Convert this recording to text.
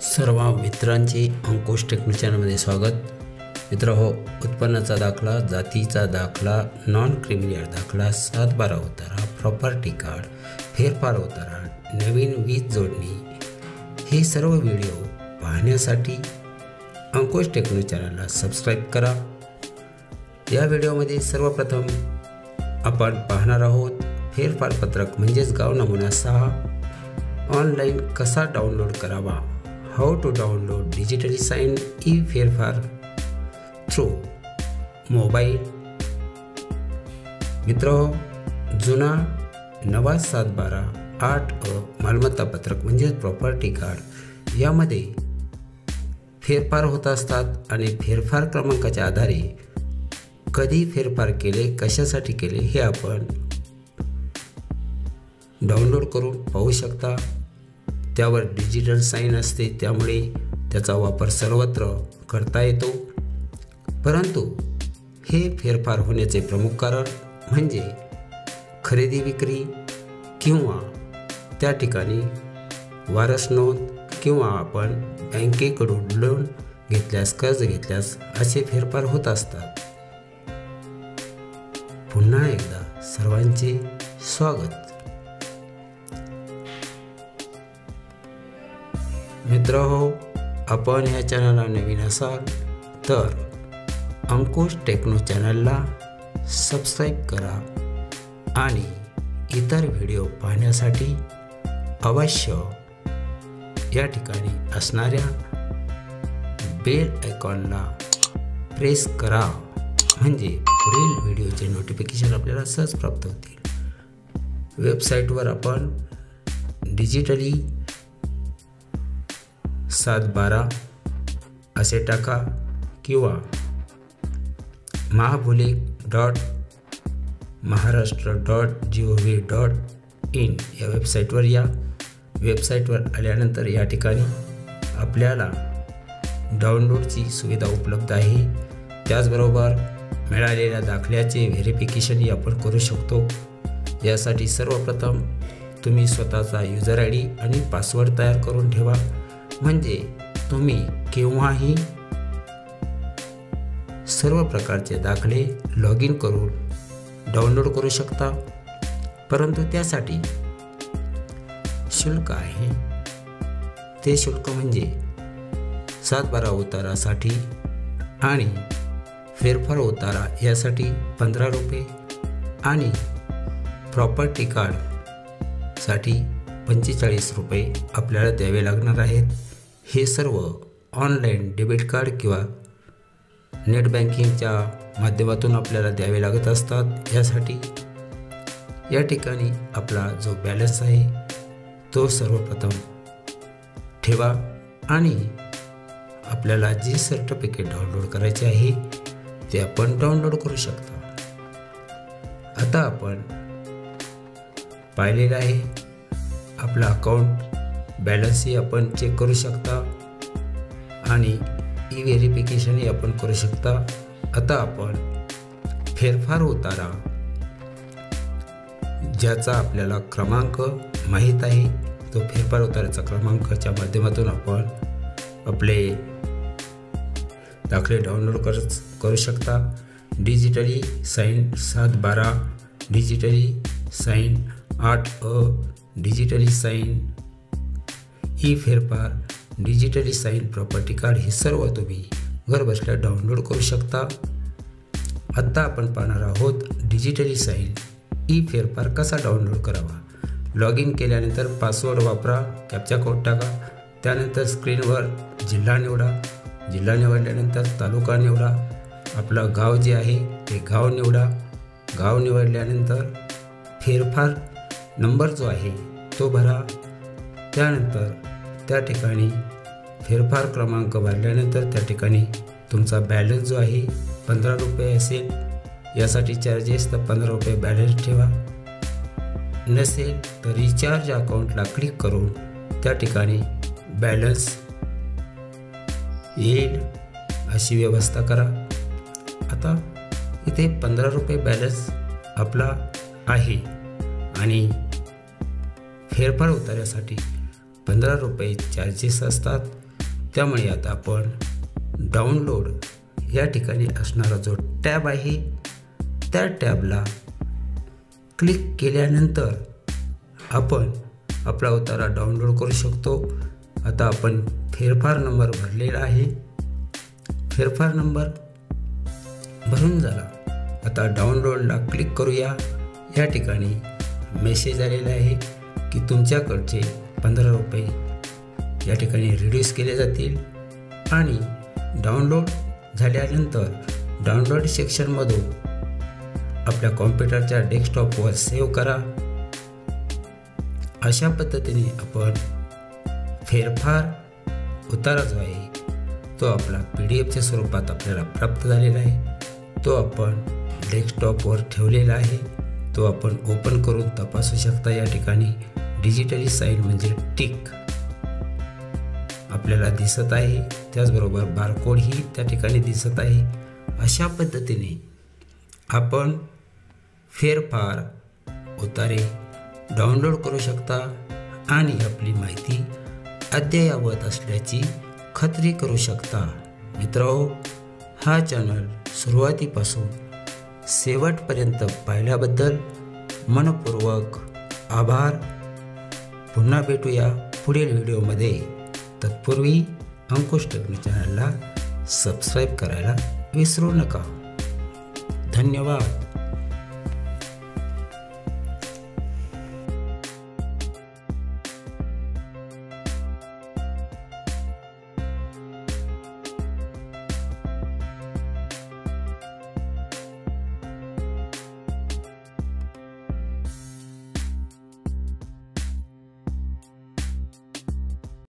सर्व मित्रांचे अंकुश टेक्निक चॅनलमध्ये स्वागत। मित्रहो, उत्पन्नाचा दाखला, जातीचा दाखला, नॉन क्रिमिनल दाखला, 7/12 उतारा, प्रॉपर्टी कार्ड, फेरफार उतारा, नवीन वीज जोडणी, हे सर्व व्हिडिओ पाहण्यासाठी अंकुश टेक्निक चॅनलला सबस्क्राईब करा। या व्हिडिओमध्ये सर्वप्रथम आपण पाहणार आहोत फेरफार पत्रक म्हणजेच गाव नमुना 6 ऑनलाइन कसा डाउनलोड करावा। How to download digitally sign E फेरफार थ्रू मोबाईल। मित्रों, जुना नवा 7/12/8 मालमत्ता पत्रक म्हणजे प्रॉपर्टी कार्ड यामध्ये फेरफार होत असतात आणि फेरफार क्रमांकाच्या आधारे कधी फेरफार केले, कशासाठी केले हे आपण डाउनलोड करून पाहू शकता। त्यावर डिजिटल साइन असते, त्यामुळे त्याचा वापर सर्वत्र करता येतो। परंतु हे फेरफार होण्याचे प्रमुख कारण म्हणजे खरेदी विक्री किंवा त्या ठिकाणी वारस नोंद किंवा आपण बँकेकडून लोन घेतल्यास, कर्ज घेतल्यास असे फेरफार होत असतात। पुन्हा एकदा सर्वांचे स्वागत। मित्रहो, आपण ह्या चॅनलला नवीन असाल तर अंकुश टेक्नो चॅनलला सबस्क्राईब करा आणि इतर व्हिडिओ पाहण्यासाठी अवश्य या ठिकाणी असणाऱ्या बेल आयकॉनला प्रेस करा, म्हणजे पुढील व्हिडिओचे नोटिफिकेशन आपल्याला सहज प्राप्त होतील। वेबसाईटवर आपण डिजिटली 7/12 असे टाका किंवा mahabhulik.maharashtra.gov.in या वेबसाईटवर या। वेबसाईटवर आल्यानंतर या ठिकाणी आपल्याला डाउनलोडची सुविधा उपलब्ध आहे। त्याचबरोबर मिळालेल्या दाखल्याचे व्हेरिफिकेशनही आपण करू शकतो। यासाठी सर्वप्रथम तुम्ही स्वतःचा यूजर आय डी आणि पासवर्ड तयार करून ठेवा, म्हणजे तुम्ही केव्हाही सर्व प्रकारचे दाखले लॉग इन करून डाउनलोड करू शकता। परंतु त्यासाठी शुल्क आहे। ते शुल्क म्हणजे 7/12 उतारासाठी आणि फेरफार उतारा यासाठी 15 रुपये आणि प्रॉपर्टी कार्ड साठी 45 रुपये आपल्याला द्यावे लागणार आहेत। हे सर्व ऑनलाइन डेबिट कार्ड किंवा नेट बँकिंगच्या माध्यमातून आपल्याला द्यावे लागत असतात। यासाठी या ठिकाणी आपला जो बॅलन्स आहे तो सर्वप्रथम ठेवा आणि आपल्याला जे सर्टिफिकेट डाउनलोड करायचे आहे ते आपण डाउनलोड करू शकता। आता आपण पाहिलेलं आहे आपला अकाउंट बॅलन्सही आपण चेक करू शकता आणि ई व्हेरिफिकेशनही आपण करू शकता। आता आपण फेरफार उतारा ज्याचा आपल्याला क्रमांक माहीत आहे तो फेरफार उताराचा क्रमांकाच्या माध्यमातून आपण आपले दाखले डाउनलोड करू शकता। Digitally sign 7/12, digitally sign 8 digitally sign E फेरफार, डिजिटली साइन प्रॉपर्टी कार्ड हे सर्व तुम्ही घर बसल्या डाउनलोड करू शकता। आता आपण पाहणार आहोत डिजिटली साइन ई फेरफार कसा डाउनलोड करावा। लॉग इन केल्यानंतर पासवर्ड वापरा, कॅप्चा कोड टाका, त्यानंतर स्क्रीनवर जिल्हा निवडा, जिल्हा निवडल्यानंतर तालुका निवडा, आपलं गाव जे आहे ते गाव निवडा, गाव निवडल्यानंतर फेरफार नंबर जो आहे तो भरा, त्यानंतर त्या ठिकाणी फेरफार क्रमांक भरल्यानंतर त्या ठिकाणी तुमचा बॅलन्स जो आहे 15 रुपये असेल, यासाठी चार्जेस तर 15 रुपये बॅलन्स ठेवा, नसेल तर रिचार्ज अकाउंटला क्लिक करून त्या ठिकाणी बॅलन्स येईल अशी व्यवस्था करा। आता इथे 15 रुपये बॅलन्स आपला आहे आणि फेरफार उतार्यासाठी 15 रुपये चार्जेस असतात। त्यामुळे आता आपण डाउनलोड या ठिकाणी असणारा जो टॅब आहे त्या टॅबला क्लिक केल्यानंतर आपण आपला उतारा डाउनलोड करू शकतो। आता आपण फेरफार नंबर भरलेला आहे, फेरफार नंबर भरून झाला। आता डाउनलोडला क्लिक करूया। या ठिकाणी मेसेज आलेला आहे की तुमच्याकडचे 15 रुपये या ठिकाणी रिड्यूस केले जातील आणि डाउनलोड झाल्यानंतर डाउनलोड सेक्शनमधून आपल्या कॉम्प्युटरच्या डेस्कटॉपवर सेव्ह करा। अशा पद्धतीने आपण फेरफार उतारा जो आहे तो आपला PDF च्या स्वरूपात आपल्याला प्राप्त झालेला आहे। तो आपण डेस्कटॉपवर ठेवलेला आहे, तो आपण ओपन करून तपासू शकता। या ठिकाणी डिजिटली साइन म्हणजे टिक आपल्याला दिसत आहे, त्याचबरोबर बारकोड ही त्या ठिकाणी दिसत आहे। अशा पद्धतीने आपण फेरफार उतारे डाउनलोड करू शकता आणि आपली माहिती अद्ययावत असल्याची खात्री करू शकता। मित्रांनो, हा चॅनल सुरुवातीपासून शेवटपर्यंत पाहिल्याबद्दल मनपूर्वक आभार। पुन्हा भेटूया पुढील व्हिडिओमध्ये। तत्पूर्वी अंकुश टेक्निक चॅनलला सबस्क्राईब करायला विसरू नका। धन्यवाद।